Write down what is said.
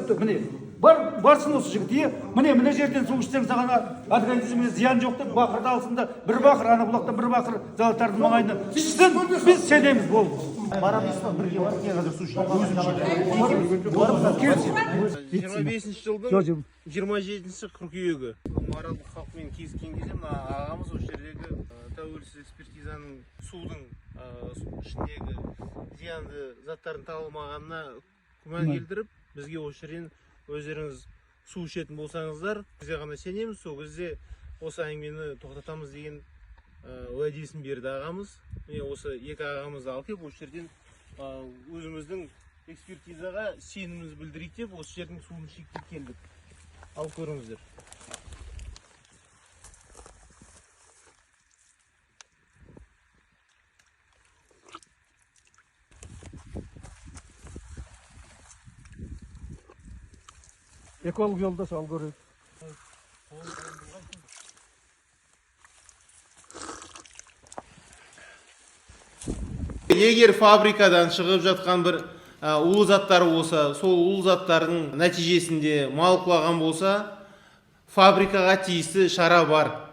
өтті, міне. Барсын осы жігіт, міне жерден су ішсең саған организміне зиян жоқ деп бақырды алсын да, бір бақыр ана бұлақта бір бақыр зауыттардың маңайына ішсін, біз сенеміз болды. Барамыз ба, бірге барып, қазір су ішіп, өзім 25 жылдың 27 қыркүйегі Маралдық халқымен кездескен кезде мына ағамыз осы жердегі тәуелсіз экспертизаның судың ішіндегі зиянды заттардың табылмағанына күмән келтіріп, бізге осы жерден өздеріңіз су ішетін болсаңыздар, бізге ғана сенеміз, сол кезде осы әңгімені тоқтатамыз деген уәдесін берді ағамыз. Міне осы екі ағамызды алып келіп, осы жерден өзіміздің экспертизаға сенімімізді білдірейік деп, осы жердің суын ішейік деп келдік. Алып көріңіздер. Эколог жолдас ал көрейік. Егер фабрикадан шығып жатқан бір улы заттар болса, сол улы заттардың нәтижесінде мал құлаған болса, фабрикаға тиісті шара бар.